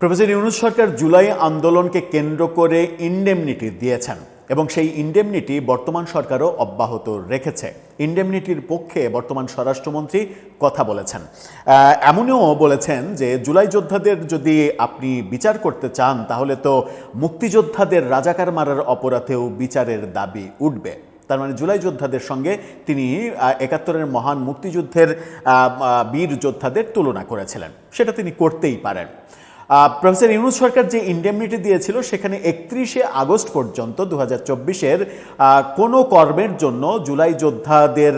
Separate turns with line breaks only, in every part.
Professor Yunus সরকার জুলাই আন্দোলনকে কেন্দ্র করে ইনডেমনিটি দিয়েছেন এবং সেই ইনডেমনিটি বর্তমান সরকারও অব্যাহত রেখেছে। ইনডেমনিটির পক্ষে বর্তমান স্বরাষ্ট্রমন্ত্রী কথা বলেছেন, এমনও বলেছেন যে জুলাই যোদ্ধাদের যদি আপনি বিচার করতে চান তাহলে তো মুক্তিযোদ্ধাদের রাজাকার মারার অপরাধেও বিচারের দাবি উঠবে। তার মানে জুলাই যোদ্ধাদের সঙ্গে তিনি ৭১-এর মহান মুক্তিযুদ্ধের বীর যোদ্ধাদের তুলনা করেছিলেন, সেটা তিনি করতেই পারেন। প্রফেসর ইউনূস সরকার যে ইনডেমনিটি দিয়েছিল সেখানে ৩১শে আগস্ট পর্যন্ত ২০২৪-এর কোনো কর্মের জন্য জুলাই যোদ্ধাদের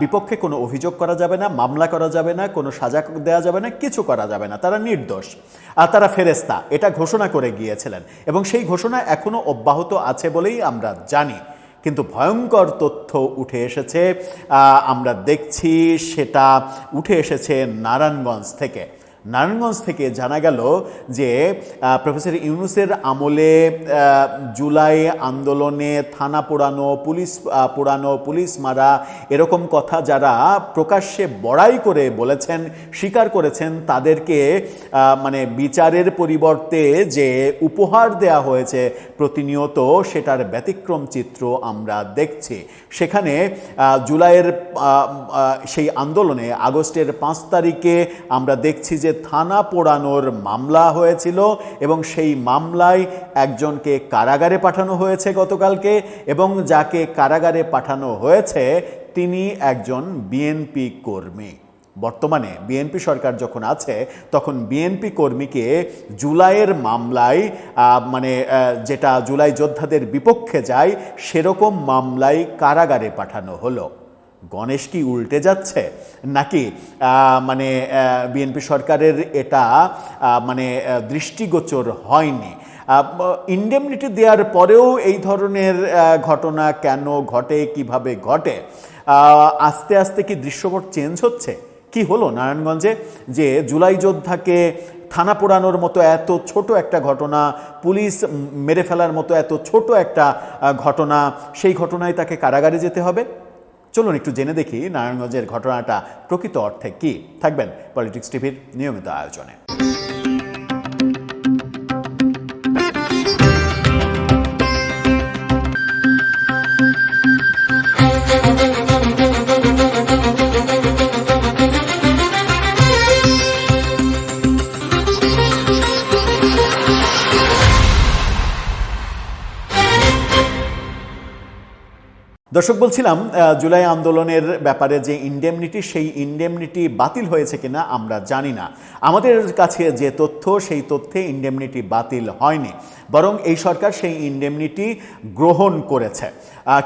বিপক্ষে কোনো অভিযোগ করা যাবে না, মামলা করা যাবে না, কোনো সাজা দেওয়া যাবে না, কিছু করা যাবে না, তারা নির্দোষ, তারা ফেরেস্তা, এটা ঘোষণা করে গিয়েছিলেন এবং সেই ঘোষণা এখনও অব্যাহত আছে বলেই আমরা জানি। কিন্তু ভয়ঙ্কর তথ্য উঠে এসেছে, আমরা দেখছি সেটা উঠে এসেছে নারায়ণগঞ্জ থেকে। নারায়ণগঞ্জ থেকে জানা গেল যে প্রফেসর ইউনূসের আমলে জুলাই আন্দোলনে থানা পোড়ানো, পুলিশ মারা, এরকম কথা যারা প্রকাশ্যে বড়াই করে বলেছেন, স্বীকার করেছেন, তাদেরকে বিচারের পরিবর্তে যে উপহার দেয়া হয়েছে প্রতিনিয়ত, সেটার ব্যতিক্রম চিত্র আমরা দেখছি। সেখানে জুলাইয়ের সেই আন্দোলনে আগস্টের ৫ তারিখে আমরা দেখছি যে থানা পোড়ানোর মামলা হয়েছিল এবং সেই মামলায় একজনকে কারাগারে পাঠানো হয়েছে গতকালকে, এবং যাকে কারাগারে পাঠানো হয়েছে তিনি একজন বিএনপি কর্মী। বর্তমানে বিএনপি সরকার যখন আছে তখন বিএনপি কর্মীকে জুলাইয়ের মামলায় যেটা জুলাই যোদ্ধাদের বিপক্ষে যায় সেরকম মামলায় কারাগারে পাঠানো হলো। গণেশ কি উল্টে যাচ্ছে নাকি বিএনপি সরকারের এটা দৃষ্টিগোচর হয়নি? ইনডেমনিটি দেওয়ার পরেও এই ধরনের ঘটনা কেন ঘটে, কিভাবে ঘটে? আস্তে আস্তে কি দৃশ্যপট চেঞ্জ হচ্ছে? কি হলো নারায়ণগঞ্জে যে জুলাই যোদ্ধাকে থানা পোড়ানোর মতো এত ছোট একটা ঘটনা, পুলিশ মেরে ফেলার মতো এত ছোট একটা ঘটনা, সেই ঘটনায় তাকে কারাগারে যেতে হবে? চলুন একটু জেনে দেখি নারায়ণগঞ্জের ঘটনাটা প্রকৃত অর্থে কি। থাকবেন পলিটিক্স টিভির নিয়মিত আয়োজনে। দর্শক, বলছিলাম জুলাই আন্দোলনের ব্যাপারে যে ইনডেমনিটি, সেই ইনডেমনিটি বাতিল হয়েছে কিনা আমরা জানি না। আমাদের কাছে যে তথ্য, সেই তথ্যে ইনডেমনিটি বাতিল হয়নি, বরং এই সরকার সেই ইনডেমনিটি গ্রহণ করেছে।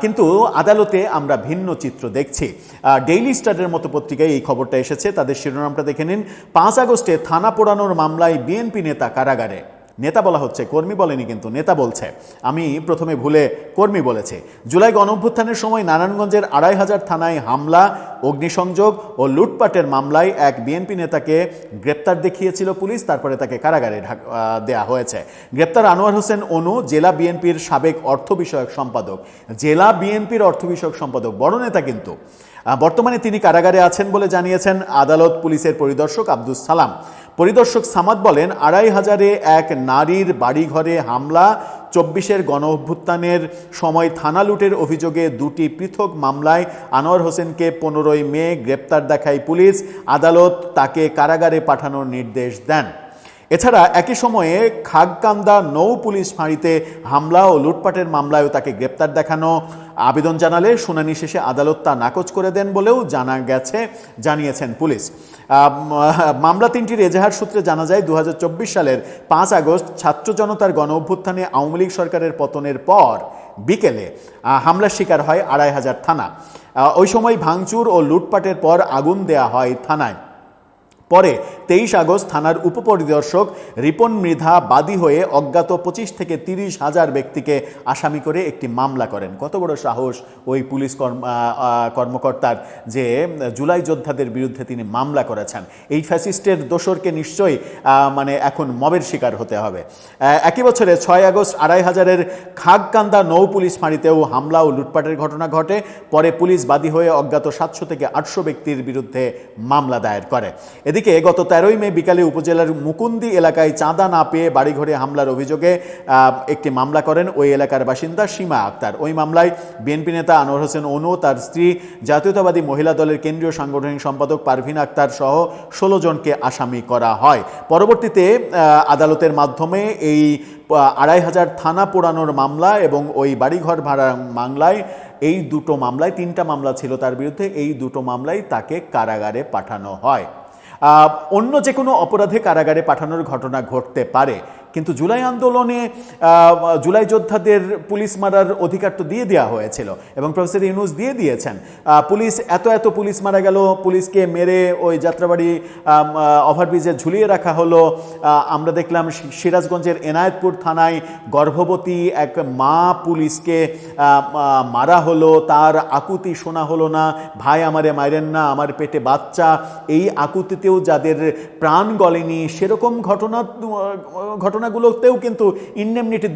কিন্তু আদালতে আমরা ভিন্ন চিত্র দেখছি। ডেইলি স্টারের মতো পত্রিকায় এই খবরটা এসেছে, তাদের শিরোনামটা দেখে নিন। ৫ আগস্টে থানা পোড়ানোর মামলায় বিএনপি নেতা কারাগারে। নেতা বলা হচ্ছে, কর্মী বলেনি, কিন্তু নেতা বলছে। আমি প্রথমে ভুলে কর্মী বলেছি। জুলাই গণঅভ্যুত্থানের সময় নারায়ণগঞ্জের ২৫০০ থানায় হামলা, অগ্নিসংযোগ ও লুটপাটের মামলায় এক বিএনপি নেতাকে গ্রেপ্তার দেখিয়েছিল পুলিশ, তারপরে তাকে কারাগারে দেয়া হয়েছে। গ্রেপ্তার আনোয়ার হোসেন অনু, জেলা বিএনপির সাবেক অর্থ বিষয়ক সম্পাদক। জেলা বিএনপির অর্থ বিষয়ক সম্পাদক, বড় নেতা কিন্তু। বর্তমানে তিনি কারাগারে আছেন বলে জানিয়েছেন আদালত পুলিশের পরিদর্শক আব্দুস সালাম। পরিদর্শক সামাদ বলেন, ২৫০০-এ এক নারীর বাড়িঘরে হামলা, ২৪-এর গণঅভ্যুত্থানের সময় থানা লুটের অভিযোগে ২টি পৃথক মামলায় আনোয়ার হোসেনকে ১৫ই মে গ্রেপ্তার দেখায় পুলিশ। আদালত তাকে কারাগারে পাঠানোর নির্দেশ দেন। এছাড়া একই সময়ে খাগকান্দা নৌ পুলিশ ফাঁড়িতে হামলা ও লুটপাটের মামলায়ও তাকে গ্রেপ্তার দেখানো আবেদন জানালে শুনানি শেষে আদালত তা নাকচ করে দেন বলেও জানিয়েছেন পুলিশ। মামলা ৩টির এজাহার সূত্রে জানা যায় ২০২৪ সালের ৫ আগস্ট ছাত্র জনতার গণঅভ্যুত্থানে আওয়ামী লীগ সরকারের পতনের পর বিকেলে হামলার শিকার হয় ২৫০০ থানা। ওই সময় ভাঙচুর ও লুটপাটের পর আগুন দেয়া হয় থানায়। পরে ২৩ আগস্ট থানার উপপরিদর্শক রিপন মৃধা বাদী হয়ে অজ্ঞাত ২৫ থেকে ৩০,০০০ ব্যক্তিকে আসামি করে একটি মামলা করেন। কত বড় সাহস ওই পুলিশ কর্মকর্তার যে জুলাই যোদ্ধাদের বিরুদ্ধে তিনি মামলা করেছেন। এই ফ্যাসিস্টের দোসরকে নিশ্চয়ই এখন মবের শিকার হতে হবে। একই বছরে ৬ আগস্ট ২৫০০-এর খাগকান্দা নৌ পুলিশ ফাঁড়িতেও হামলা ও লুটপাটের ঘটনা ঘটে। পরে পুলিশ বাদী হয়ে অজ্ঞাত ৭০০ থেকে ৮০০ ব্যক্তির বিরুদ্ধে মামলা দায়ের করে। এদিকে এদিকে গত 13ই মে বিকালে উপজেলার মুকুন্দি এলাকায় চাঁদা না পেয়ে বাড়িঘরে হামলার অভিযোগে একটি মামলা করেন ওই এলাকার বাসিন্দা সীমা আক্তার। ওই মামলায় বিএনপি নেতা আনোয়ার হোসেন অনু, তার স্ত্রী জাতীয়তাবাদী মহিলা দলের কেন্দ্রীয় সাংগঠনিক সম্পাদক পারভিন আক্তার সহ 16 জনকে আসামি করা হয়। পরবর্তীতে আদালতের মাধ্যমে এই 2500 থানা পোড়ানোর মামলা এবং ওই বাড়িঘর ভাড়া মামলায়, এই দুটো মামলায়, 3টা মামলা ছিল তার বিরুদ্ধে, এই দুটো মামলায় তাকে কারাগারে পাঠানো হয়। অন্য যে কোনো অপরাধে কারাগারে পাঠানোর ঘটনা ঘটতে পারে, কিন্তু জুলাই আন্দোলনে জুলাই যোদ্ধাদের পুলিশ মারার অধিকার তো দিয়ে দেওয়া হয়েছিল এবং প্রফেসর ইউনূস দিয়ে দিয়েছেন। পুলিশ এত পুলিশ মারা গেল, পুলিশকে মেরে ওই যাত্রাবাড়ি ওভারব্রিজে ঝুলিয়ে রাখা হলো। আমরা দেখলাম সিরাজগঞ্জের এনায়েতপুর থানায় গর্ভবতী এক মা পুলিশকে মারা হলো, তার আকুতি শোনা হলো না, ভাই আমারে মারেন না, আমার পেটে বাচ্চা, এই আকুতিতেও যাদের প্রাণ গলেনি, সেরকম ঘটনাগুলোতেও কিন্তু ইন্ডেমনিটি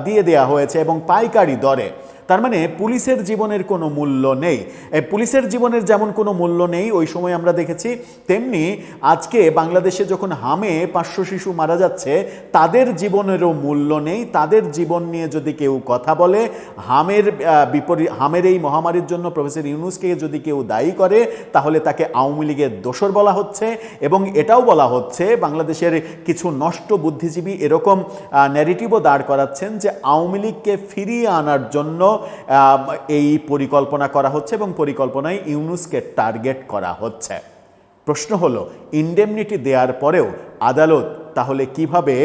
দিয়ে দেয়া হয়েছে এবং পাইকারি দরে। তার মানে পুলিশের জীবনের কোনো মূল্য নেই। পুলিশের জীবনের যেমন কোনো মূল্য নেই ওই সময় আমরা দেখেছি, তেমনি আজকে বাংলাদেশে যখন হামে 500 শিশু মারা যাচ্ছে, তাদের জীবনেরও মূল্য নেই। তাদের জীবন নিয়ে যদি কেউ কথা বলে, হামের এই মহামারীর জন্য প্রফেসর ইউনূসকে যদি কেউ দায়ী করে, তাহলে তাকে আওয়ামী লীগের দোসর বলা হচ্ছে এবং এটাও বলা হচ্ছে বাংলাদেশের কিছু নষ্ট বুদ্ধিজীবী এরকম ন্যারেটিভও দাঁড় করাচ্ছেন যে আওয়ামী লীগকে ফিরিয়ে আনার জন্য এই পরিকল্পনা করা হচ্ছে এবং পরিকল্পনায় ইউনূসকে টার্গেট করা হচ্ছে। প্রশ্ন হলো, ইন্ডেমনিটি দেওয়ার পরেও আদালত তাহলে কিভাবে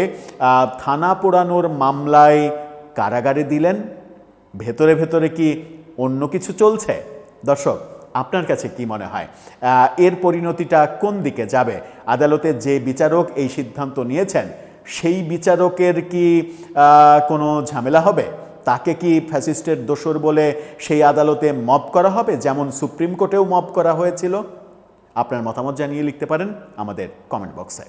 থানা পোড়ানোর মামলায় কারাগারে দিলেন? ভেতরে ভেতরে কি অন্য কিছু চলছে? দর্শক, আপনার কাছে কি মনে হয় এর পরিণতিটা কোন দিকে যাবে? আদালতে যে বিচারক এই সিদ্ধান্ত নিয়েছেন, সেই বিচারকের কি কোনো ঝামেলা হবে? তাকে কি ফ্যাসিস্টের দোসর বলে সেই আদালতে মব করা হবে, যেমন সুপ্রিম কোর্টেও মব করা হয়েছিল? আপনার মতামত জানিয়ে লিখতে পারেন আমাদের কমেন্ট বক্সে।